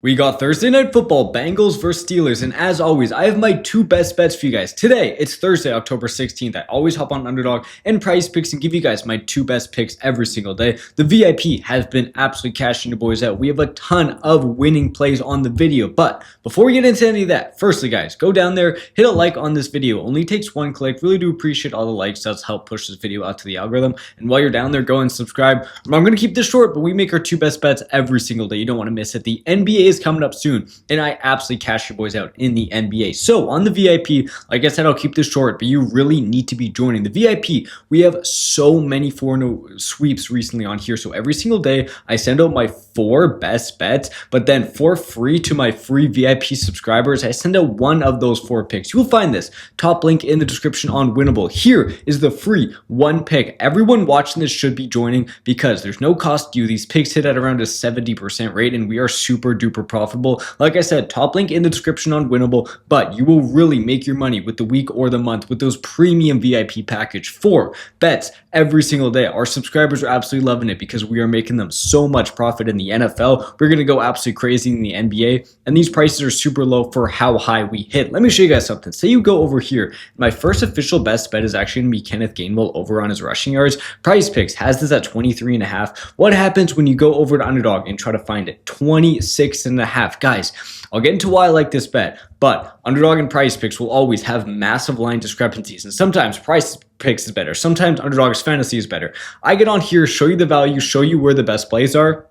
We got Thursday Night Football, Bengals versus Steelers, and as always, I have my two best bets for you guys. Today, it's Thursday, October 16th. I always hop on Underdog and PrizePicks and give you guys my two best picks every single day. The VIP has been absolutely cashing the boys out. We have a ton of winning plays on the video, but before we get into any of that, firstly guys, go down there, hit a like on this video. Only takes one click. Really do appreciate all the likes. That's help push this video out to the algorithm. And while you're down there, go and subscribe. I'm going to keep this short, but we make our two best bets every single day. You don't want to miss it. The NBA is coming up soon, and I absolutely cash your boys out in the NBA. So on the VIP, like I said, I'll keep this short, but you really need to be joining the VIP. We have so many 4-0 sweeps recently on here. So every single day, I send out my 4 best bets, but then for free to my free VIP subscribers, I send out one of those 4 picks. You will find this top link in the description on Winible. Here is the free 1 pick. Everyone watching this should be joining because there's no cost to you. These picks hit at around a 70% rate, and we are super duper profitable. Like I said, top link in the description on Winible, but you will really make your money with the week or the month with those premium VIP package. 4 bets every single day. Our subscribers are absolutely loving it because we are making them so much profit in the NFL. We're going to go absolutely crazy in the NBA, and these prices are super low for how high we hit. Let me show you guys something. Say you go over here. My first official best bet is actually going to be Kenneth Gainwell over on his rushing yards. PrizePicks has this at 23.5. What happens when you go over to Underdog and try to find it? 26.5. Guys, I'll get into why I like this bet, but Underdog and PrizePicks will always have massive line discrepancies, and sometimes PrizePicks is better, sometimes Underdog's fantasy is better. I get on here, show you the value, show you where the best plays are.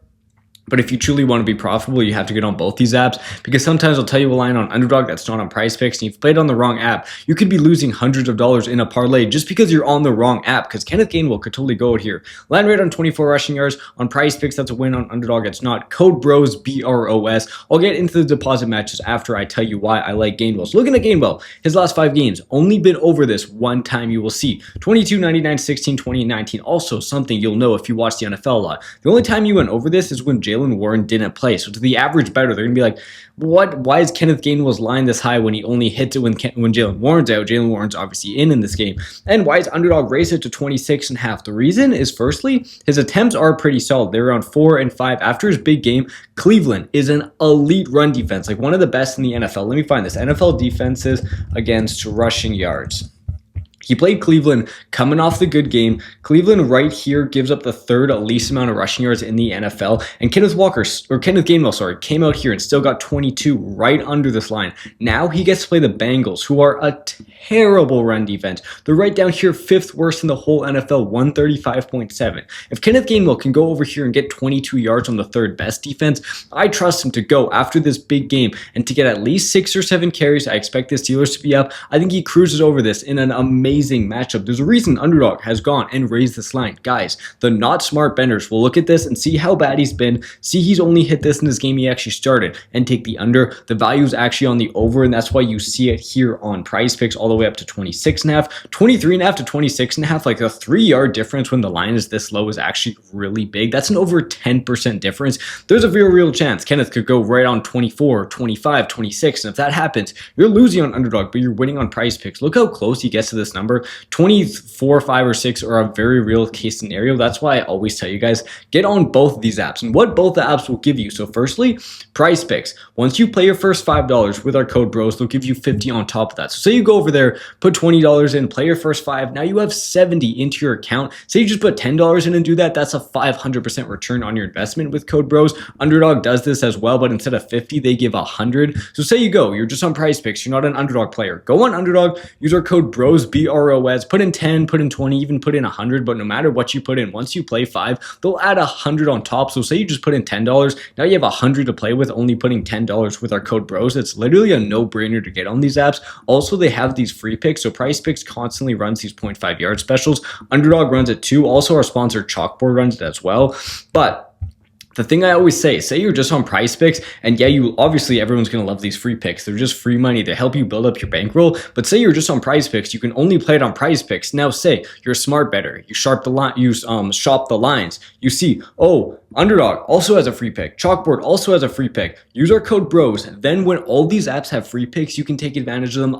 But if you truly want to be profitable, you have to get on both these apps, because sometimes I'll tell you a line on Underdog that's not on PrizePicks, and you've played on the wrong app. You could be losing hundreds of dollars in a parlay just because you're on the wrong app, because Kenneth Gainwell could totally go out here. Land rate on 24 rushing yards. On PrizePicks, that's a win. On Underdog, it's not. Code BROS, BROS. I'll get into the deposit matches after I tell you why I like Gainwell. So looking at Gainwell, his last 5 games, only been over this one time, you will see. 22, 99, 16, 20, and 19. Also something you'll know if you watch the NFL a lot. The only time you went over this is when Jalen Warren didn't play. So to the average bettor, they're going to be like, what? Why is Kenneth Gainwell's line this high when he only hits it when Jalen Warren's out? Jalen Warren's obviously in this game. And why is Underdog raised it to 26.5? The reason is, firstly, his attempts are pretty solid. They're around 4 and 5. After his big game, Cleveland is an elite run defense, like one of the best in the NFL. Let me find this. NFL defenses against rushing yards. He played Cleveland coming off the good game. Cleveland right here gives up the 3rd least amount of rushing yards in the NFL. And Kenneth Gainwell, came out here and still got 22 right under this line. Now he gets to play the Bengals, who are a terrible run defense. They're right down here, 5th worst in the whole NFL, 135.7. If Kenneth Gainwell can go over here and get 22 yards on the 3rd best defense, I trust him to go after this big game and to get at least 6 or 7 carries. I expect the Steelers to be up. I think he cruises over this in an amazing matchup. There's a reason Underdog has gone and raised this line. Guys, the not smart benders will look at this and see how bad he's been, see he's only hit this in this game he actually started, and take the under. The value is actually on the over, and that's why you see it here on PrizePicks all the way up to 26.5, 23.5 to 26.5. Like a 3-yard difference when the line is this low is actually really big. That's an over 10% difference. There's a very real chance Kenneth could go right on 24, 25, 26, and if that happens, you're losing on Underdog, but you're winning on PrizePicks. Look how close he gets to this number. 24, 5, or 6 are a very real case scenario. That's why I always tell you guys, get on both of these apps and what both the apps will give you. So firstly, PrizePicks. Once you play your first $5 with our code BROS, they'll give you 50 on top of that. So say you go over there, put $20 in, play your first 5. Now you have 70 into your account. Say you just put $10 in and do that. That's a 500% return on your investment with code BROS. Underdog does this as well, but instead of 50, they give 100. So say you go, you're just on PrizePicks, you're not an Underdog player. Go on Underdog, use our code BROS, BROS. Put in 10, put in 20, even put in 100, but no matter what you put in, once you play 5, they'll add 100 on top. So say you just put in $10, now you have 100 to play with, only putting $10 with our code BROS. It's literally a no-brainer to get on these apps. Also, they have these free picks, so PrizePicks constantly runs these 0.5 yard specials. Underdog runs it too. Also, our sponsor Chalkboard runs it as well. But the thing I always say you're just on PrizePicks, and yeah, everyone's going to love these free picks. They're just free money. They help you build up your bankroll. But say you're just on PrizePicks, you can only play it on PrizePicks. Now say you're a smart bettor. You shop the lines. You see, oh, Underdog also has a free pick. Chalkboard also has a free pick. Use our code BROS. Then when all these apps have free picks, you can take advantage of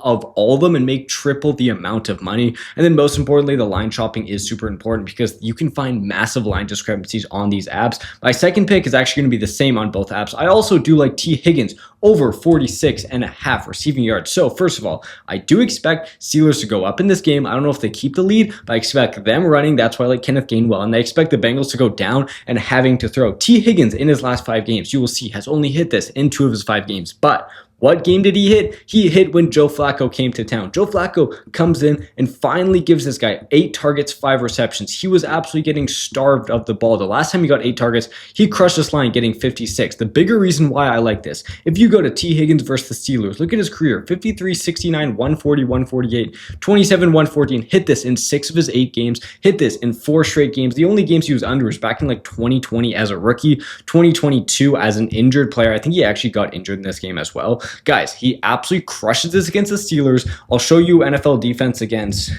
them, and make triple the amount of money. And then most importantly, the line shopping is super important because you can find massive line discrepancies on these apps. My second second pick is actually going to be the same on both apps. I also do like T. Higgins over 46.5 receiving yards. So first of all, I do expect Steelers to go up in this game. I don't know if they keep the lead, but I expect them running. That's why I like Kenneth Gainwell. And I expect the Bengals to go down and having to throw. T. Higgins in his last 5 games, you will see, has only hit this in 2 of his 5 games. But what game did he hit? He hit when Joe Flacco came to town. Joe Flacco comes in and finally gives this guy 8 targets, 5 receptions. He was absolutely getting starved of the ball. The last time he got 8 targets, he crushed this line getting 56. The bigger reason why I like this, if you go to T. Higgins versus the Steelers, look at his career. 53, 69, 140, 148, 27, 114. Hit this in 6 of his 8 games. Hit this in 4 straight games. The only games he was under was back in like 2020 as a rookie, 2022 as an injured player. I think he actually got injured in this game as well. Guys, he absolutely crushes this against the Steelers. I'll show you NFL defense against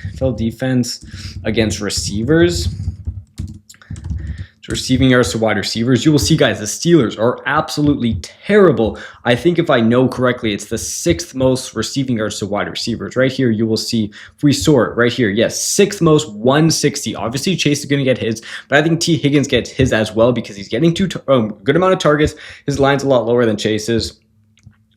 receivers. Receiving yards to wide receivers. You will see, guys, the Steelers are absolutely terrible. I think if I know correctly, it's the 6th most receiving yards to wide receivers. Right here, you will see, if we sort right here, yes, 6th most, 160. Obviously, Chase is going to get his, but I think T. Higgins gets his as well because he's getting good amount of targets. His line's a lot lower than Chase's.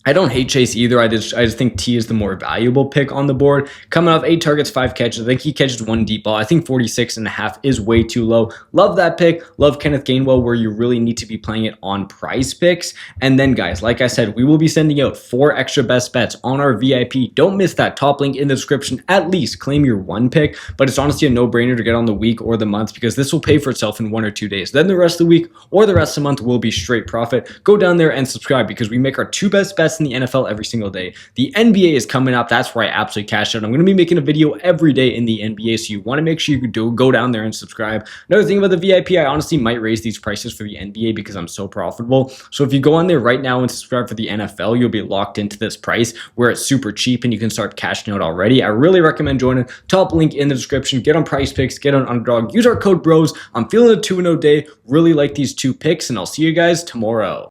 I don't hate Chase either. I just think T is the more valuable pick on the board. Coming off 8 targets, 5 catches. I think he catches 1 deep ball. I think 46.5 is way too low. Love that pick. Love Kenneth Gainwell, where you really need to be playing it on PrizePicks. And then, guys, like I said, we will be sending out 4 extra best bets on our VIP. Don't miss that top link in the description. At least claim your 1 pick. But it's honestly a no-brainer to get on the week or the month because this will pay for itself in 1 or 2 days. Then the rest of the week or the rest of the month will be straight profit. Go down there and subscribe because we make our 2 best bets in the NFL every single day. The NBA is coming up. That's where I absolutely cash out. I'm going to be making a video every day in the NBA, so you want to make sure you do go down there and subscribe. Another thing about the VIP, I honestly might raise these prices for the NBA because I'm so profitable. So if you go on there right now and subscribe for the NFL, you'll be locked into this price where it's super cheap and you can start cashing out already. I really recommend joining. Top link in the description. Get on PrizePicks, get on Underdog. Use our code BROS. I'm feeling a 2-0 day. Really like these 2 picks, and I'll see you guys tomorrow.